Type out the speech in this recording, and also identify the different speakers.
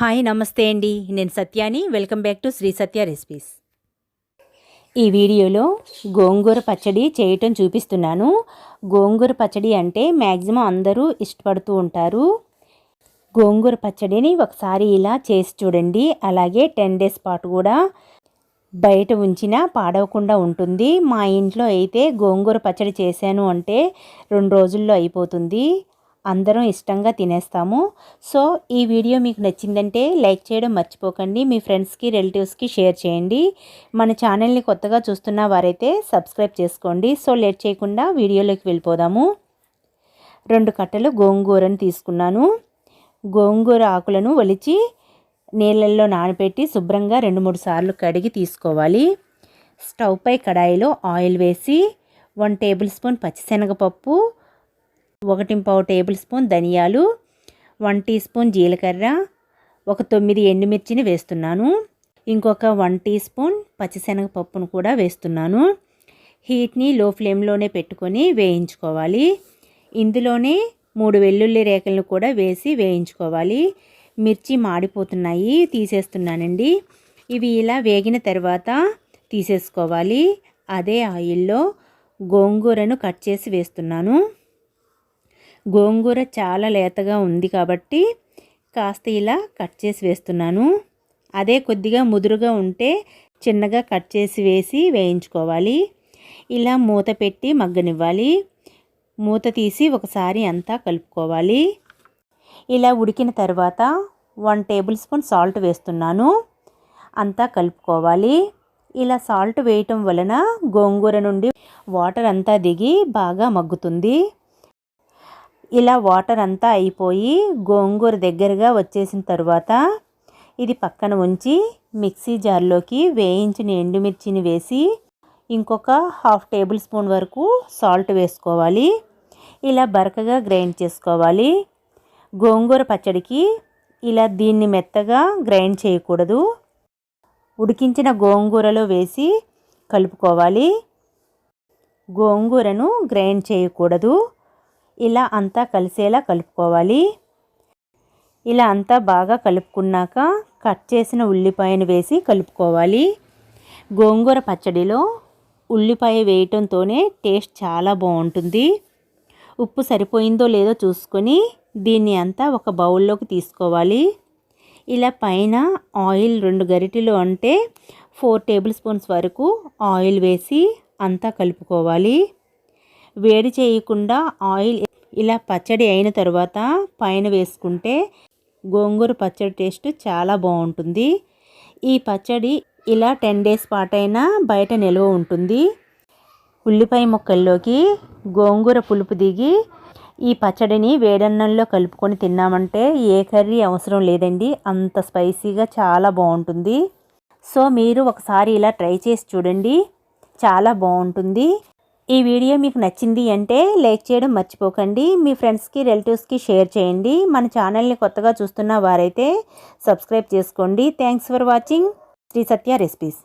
Speaker 1: Hi నమస్తే అండి. నేను సత్యాని. Welcome back to Shri Satya recipes. ఈ వీడియోలో గోంగూర పచ్చడి చేయటం చూపిస్తున్నాను. గోంగూర పచ్చడి అంటే మ్యాక్సిమం అందరూ ఇష్టపడుతూ ఉంటారు. గోంగూర పచ్చడిని ఒకసారి ఇలా చేసి చూడండి. అలాగే 10 days పాటు కూడా బయట ఉంచినా పాడవకుండా ఉంటుంది. మా ఇంట్లో అయితే గోంగూర పచ్చడి చేశాను అంటే 2 రోజుల్లో అయిపోతుంది. అందరం ఇష్టంగా తినేస్తాము. సో ఈ వీడియో మీకు నచ్చిందంటే లైక్ చేయడం మర్చిపోకండి. మీ ఫ్రెండ్స్కి రిలేటివ్స్కి షేర్ చేయండి. మన ఛానల్ని కొత్తగా చూస్తున్న వారైతే సబ్స్క్రైబ్ చేసుకోండి. సో లేట్ చేయకుండా వీడియోలోకి వెళ్ళిపోదాము. 2 కట్టలు గోంగూరను తీసుకున్నాను. గోంగూర ఆకులను ఒలిచి నీళ్ళల్లో నానబెట్టి శుభ్రంగా 2-3 సార్లు కడిగి తీసుకోవాలి. స్టవ్ పై కడాయిలో ఆయిల్ వేసి 1 టేబుల్ స్పూన్ పచ్చిశనగపప్పు, 1.5 టేబుల్ స్పూన్ ధనియాలు, 1 టీ స్పూన్ జీలకర్ర, ఒక 9 ఎండుమిర్చిని వేస్తున్నాను. ఇంకొక 1 టీ స్పూన్ పచ్చిశనగపప్పును కూడా వేస్తున్నాను. హీట్ని లో ఫ్లేమ్లోనే పెట్టుకొని వేయించుకోవాలి. ఇందులోనే 3 వెల్లుల్లి రేకలను కూడా వేసి వేయించుకోవాలి. మిర్చి మాడిపోతున్నాయి, తీసేస్తున్నానండి. ఇవి ఇలా వేగిన తర్వాత తీసేసుకోవాలి. అదే ఆయిల్లో గోంగూరను కట్ చేసి వేస్తున్నాను. గోంగూర చాలా లేతగా ఉంది కాబట్టి కాస్త ఇలా కట్ చేసి వేస్తున్నాను. అదే కొద్దిగా ముదురుగా ఉంటే చిన్నగా కట్ చేసి వేసి వేయించుకోవాలి. ఇలా మూత పెట్టి మగ్గనివ్వాలి. మూత తీసి ఒకసారి అంతా కలుపుకోవాలి. ఇలా ఉడికిన తర్వాత 1 టేబుల్ స్పూన్ సాల్ట్ వేస్తున్నాను. అంతా కలుపుకోవాలి. ఇలా సాల్ట్ వేయటం వలన గోంగూర నుండి వాటర్ అంతా దిగి బాగా మగ్గుతుంది. ఇలా వాటర్ అంతా అయిపోయి గోంగూర దగ్గరగా వచ్చేసిన తర్వాత ఇది పక్కన ఉంచి మిక్సీ జార్లోకి వేయించిన ఎండుమిర్చిని వేసి ఇంకొక 1/2 టేబుల్ స్పూన్ వరకు సాల్ట్ వేసుకోవాలి. ఇలా బరకగా గ్రైండ్ చేసుకోవాలి. గోంగూర పచ్చడికి ఇలా దీన్ని మెత్తగా గ్రైండ్ చేయకూడదు. ఉడికించిన గోంగూరలో వేసి కలుపుకోవాలి. గోంగూరను గ్రైండ్ చేయకూడదు. ఇలా అంతా కలిసేలా కలుపుకోవాలి. ఇలా అంతా బాగా కలుపుకున్నాక కట్ చేసిన ఉల్లిపాయను వేసి కలుపుకోవాలి. గోంగూర పచ్చడిలో ఉల్లిపాయ వేయటంతోనే టేస్ట్ చాలా బాగుంటుంది. ఉప్పు సరిపోయిందో లేదో చూసుకొని దీన్ని అంతా ఒక బౌల్లోకి తీసుకోవాలి. ఇలా పైన ఆయిల్ 2 గరిటెలు అంటే 4 టేబుల్ స్పూన్స్ వరకు ఆయిల్ వేసి అంతా కలుపుకోవాలి. వేడి చేయకుండా ఆయిల్ ఇలా పచ్చడి అయిన తర్వాత పైన వేసుకుంటే గోంగూర పచ్చడి టేస్ట్ చాలా బాగుంటుంది. ఈ పచ్చడి ఇలా 10 days పాటైనా బయట నిల్వ ఉంటుంది. ఉల్లిపాయ ముక్కల్లోకి గోంగూర పులుపు దిగి ఈ పచ్చడిని వేడన్నంలో కలుపుకొని తిన్నామంటే ఏ కర్రీ అవసరం లేదండి. అంత స్పైసీగా చాలా బాగుంటుంది. సో మీరు ఒకసారి ఇలా ట్రై చేసి చూడండి, చాలా బాగుంటుంది. ఈ వీడియో మీకు నచ్చింది అంటే లైక్ చేయడం మర్చిపోకండి. మీ ఫ్రెండ్స్కి రిలేటివ్స్కి షేర్ చేయండి. మన ఛానల్ని కొత్తగా చూస్తున్న వారైతే సబ్స్క్రైబ్ చేసుకోండి. Thanks for watching Sri Satya recipes.